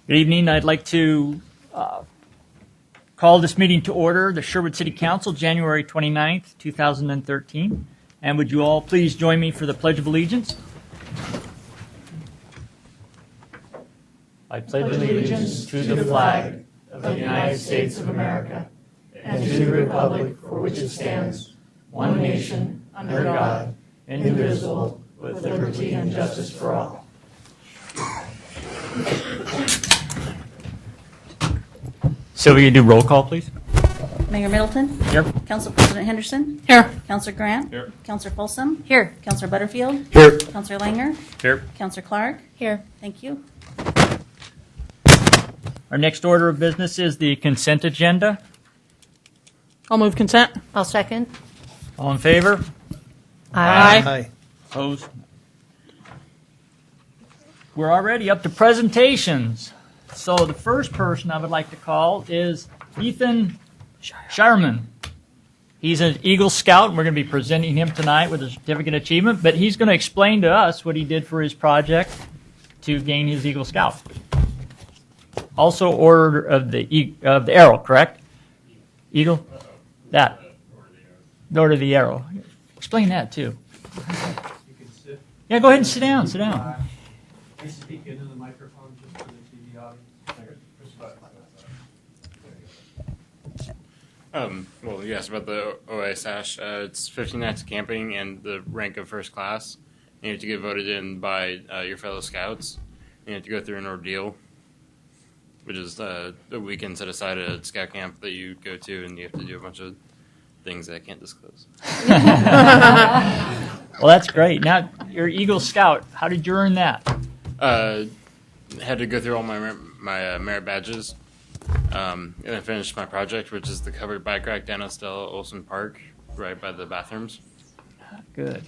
Good evening. I'd like to call this meeting to order, the Sherwood City Council, January 29th, 2013. And would you all please join me for the Pledge of Allegiance? I pledge allegiance to the flag of the United States of America and to the republic for which it stands, one nation, under God, indivisible, with liberty and justice for all. Sylvia, do roll call, please. Mayor Middleton? Here. Council President Henderson? Here. Councilor Grant? Here. Councilor Folsom? Here. Councilor Butterfield? Here. Councilor Langer? Here. Councilor Clark? Here. Thank you. Our next order of business is the consent agenda. I'll move consent. I'll second. All in favor? Aye. Opposed? We're already up to presentations. So the first person I would like to call is Ethan Shireman. He's an Eagle Scout, and we're going to be presenting him tonight with a certificate of achievement, but he's going to explain to us what he did for his project to gain his Eagle Scout. Also Order of the Arrow, correct? Eagle? That. The Order of the Arrow. Explain that, too. You can sit. Yeah, go ahead and sit down. Sit down. Can you speak into the microphone just for the TV audience? Well, you asked about the OA Sash. It's 15 nights of camping and the rank of first class. You have to get voted in by your fellow scouts. You have to go through an ordeal, which is a weekend set aside at a scout camp that you go to, and you have to do a bunch of things that I can't disclose. Well, that's great. Now, you're Eagle Scout. How did you earn that? Had to go through all my merit badges, and then finish my project, which is the covered bike rack down at Stella Olson Park, right by the bathrooms. Good.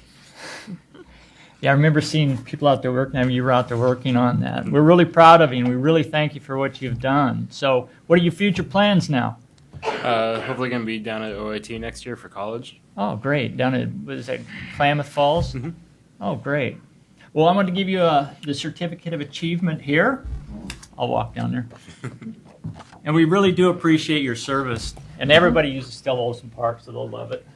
Yeah, I remember seeing people out there working. I mean, you were out there working on that. We're really proud of you, and we really thank you for what you've done. So, what are your future plans now? Hopefully going to be down at OIT next year for college. Oh, great. Down at, what is that, Klamath Falls? Mm-hmm. Oh, great. Well, I'm going to give you the certificate of achievement here. I'll walk down there. And we really do appreciate your service. And everybody uses Stella Olson Park, so they'll love it.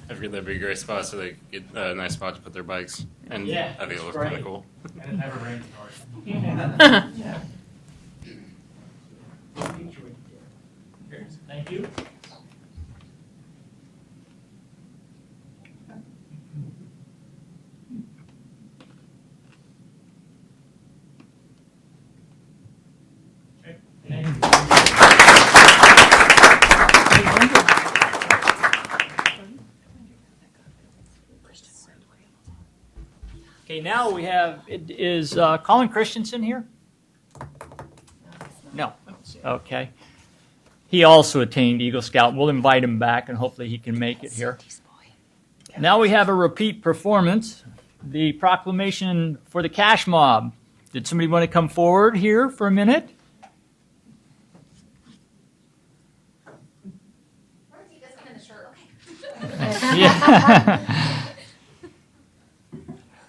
I figured that'd be a great spot so they get a nice spot to put their bikes. And Yeah, I think it looks great. kind of cool. And it never rains hard. Thank you. Okay, now we have, is Colin Christensen here? No. Okay. He also attained Eagle Scout. We'll invite him back, and hopefully he can make it here. Now we have a repeat performance, the proclamation for the cash mob. Did somebody want to come forward here for a minute? Yeah.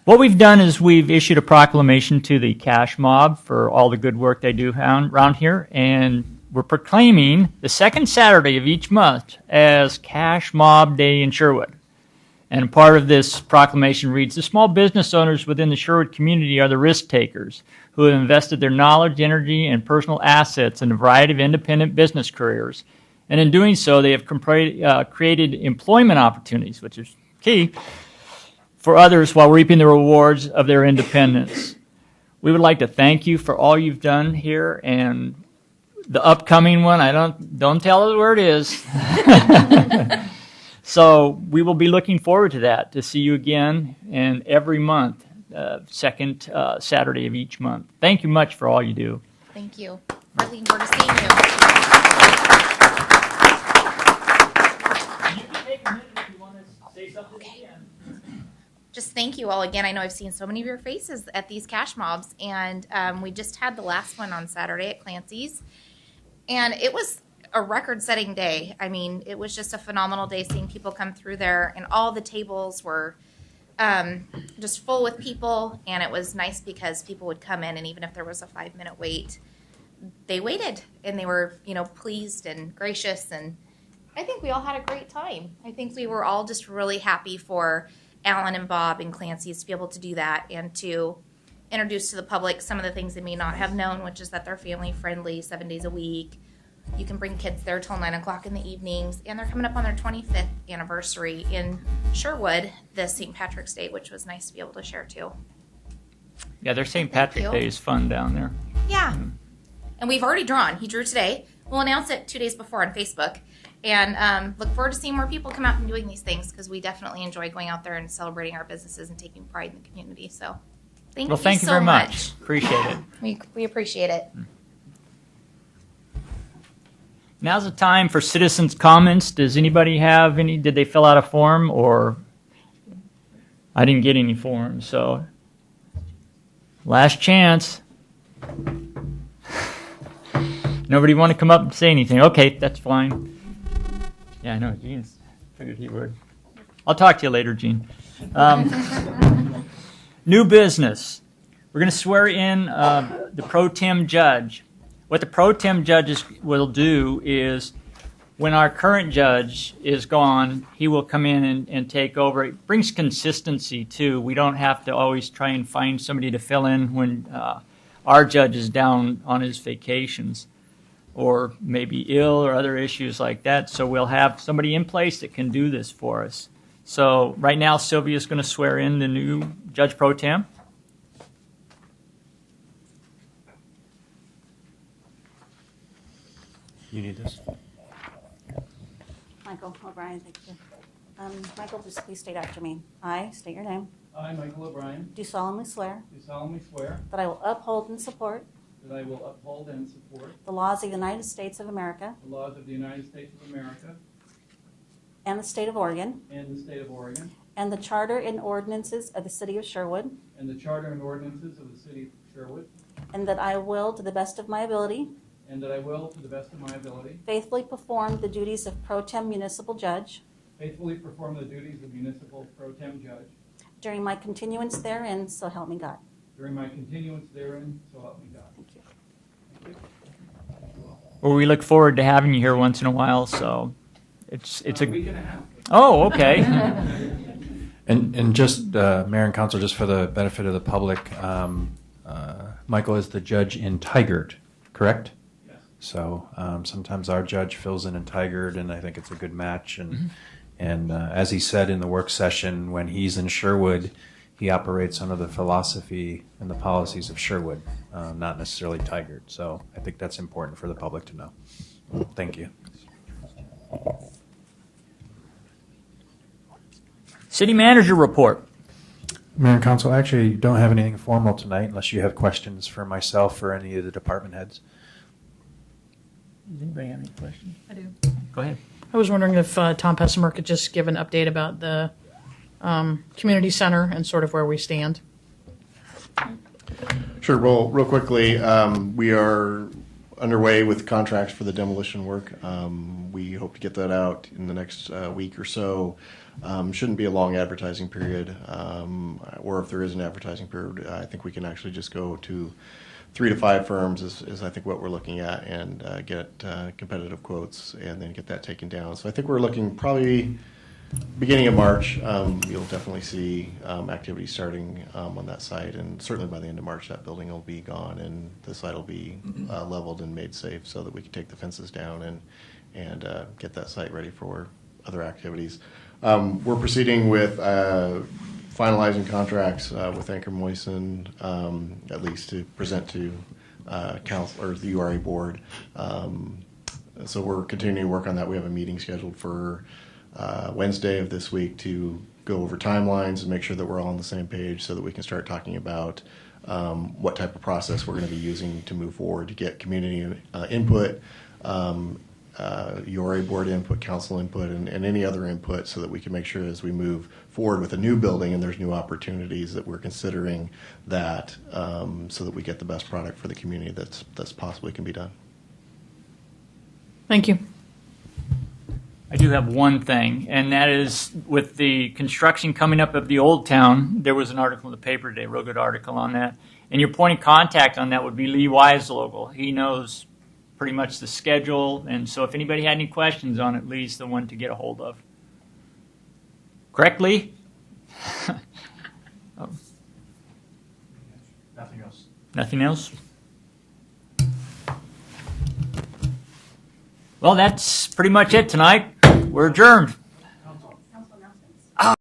What we've done is we've issued a proclamation to the cash mob for all the good work they do around here, and we're proclaiming the second Saturday of each month as Cash Mob Day in Sherwood. And part of this proclamation reads, the small business owners within the Sherwood community are the risk takers who have invested their knowledge, energy, and personal assets in a variety of independent business careers. And in doing so, they have created employment opportunities, which is key, for others while reaping the rewards of their independence. We would like to thank you for all you've done here, and the upcoming one, don't tell us where it is. So we will be looking forward to that, to see you again, and every month, second Saturday of each month. Thank you much for all you do. Thank you. We're looking forward to seeing you. You can take a minute if you want to say something again. Just thank you all again. I know I've seen so many of your faces at these cash mobs, and we just had the last one on Saturday at Clancy's, and it was a record-setting day. I mean, it was just a phenomenal day seeing people come through there, and all the tables were just full with people, and it was nice because people would come in, and even if there was a 5-minute wait, they waited, and they were, pleased and gracious, and I think we all had a great time. I think we were all just really happy for Alan and Bob and Clancy's to be able to do that and to introduce to the public some of the things they may not have known, which is that they're family friendly, 7 days a week. You can bring kids there till 9 o'clock in the evenings, and they're coming up on their 25th anniversary in Sherwood this St. Patrick's Day, which was nice to be able to share too. Yeah, their St. Thank Patrick's you. Day is fun down there. Yeah. And we've already drawn. He drew today. We'll announce it 2 days before on Facebook. And look forward to seeing more people come out and doing these things, because we definitely enjoy going out there and celebrating our businesses and taking pride in the community. So thank Well, thank you so very much. Appreciate it. We appreciate it. Now's the time for citizens' comments. Does anybody have any? Did they fill out a form, or I didn't get any forms, so last chance. Nobody want to come up and say anything? Okay, that's fine. Yeah, I know. Gene figured he would. I'll talk to you later, Gene. New business. We're going to swear in the pro tem judge. What the pro tem judges will do is, when our current judge is gone, he will come in and take over. It brings consistency, too. We don't have to always try and find somebody to fill in when our judge is down on his vacations or maybe ill or other issues like that. So we'll have somebody in place that can do this for us. So right now, Sylvia's going to swear in the new judge pro tem. You need this? Michael O'Brien, thank you. Michael, just please state after me. I state your name. I, Michael O'Brien, Do solemnly swear do solemnly swear that I will uphold and support that I will uphold and support the laws of the United States of America the laws of the United States of America and the state of Oregon and the state of Oregon and the charter and ordinances of the city of Sherwood, and the charter and ordinances of the city of Sherwood, and that I will, to the best of my ability, and that I will, to the best of my ability, faithfully perform the duties of pro tem municipal judge faithfully perform the duties of municipal pro tem judge during my continuance therein, so help me God. during my continuance therein, so help me God. Thank you. Thank you. Well, we look forward to having you here once in a while. So it's A a. week and a half. Oh, okay. And just, Mayor and Council, just for the benefit of the public, Michael is the judge in Tigard, correct? Yes. So sometimes our judge fills in Tigard, and I think it's a good match. And as he said in the work session, when he's in Sherwood, he operates under the philosophy and the policies of Sherwood, not necessarily Tigard. So I think that's important for the public to know. Thank you. City manager report. Mayor and Council, I actually don't have anything formal tonight unless you have questions for myself or any of the department heads. Does anybody have any questions? I do. Go ahead. I was wondering if Tom Pessimer could just give an update about the community center and sort of where we stand. Sure. Well, real quickly, we are underway with contracts for the demolition work. We hope to get that out in the next week or so. Shouldn't be a long advertising period, or if there is an advertising period, I think we can actually just go to 3 to 5 firms is I think what we're looking at, and get competitive quotes and then get that taken down. So I think we're looking probably beginning of March. You'll definitely see activity starting on that site, and certainly by the end of March that building will be gone and the site will be leveled and made safe so that we can take the fences down and get that site ready for other activities. We're proceeding with finalizing contracts with Anchor Moisen, at least to present to council or the URA board. So we're continuing to work on that. We have a meeting scheduled for Wednesday of this week to go over timelines and make sure that we're all on the same page so that we can start talking about what type of process we're going to be using to move forward to get community input, URA board input, council input, and any other input so that we can make sure as we move forward with a new building and there's new opportunities that we're considering that so that we get the best product for the community that's possibly can be done. Thank you. I do have one thing, and that is with the construction coming up of the old town, there was an article in the paper today, a real good article on that. And your point of contact on that would be Lee Weislogal. He knows pretty much the schedule, and so if anybody had any questions on it, Lee's the one to get a hold of. Correct, Lee? Nothing else. Nothing else? Well, that's pretty much it tonight. We're adjourned.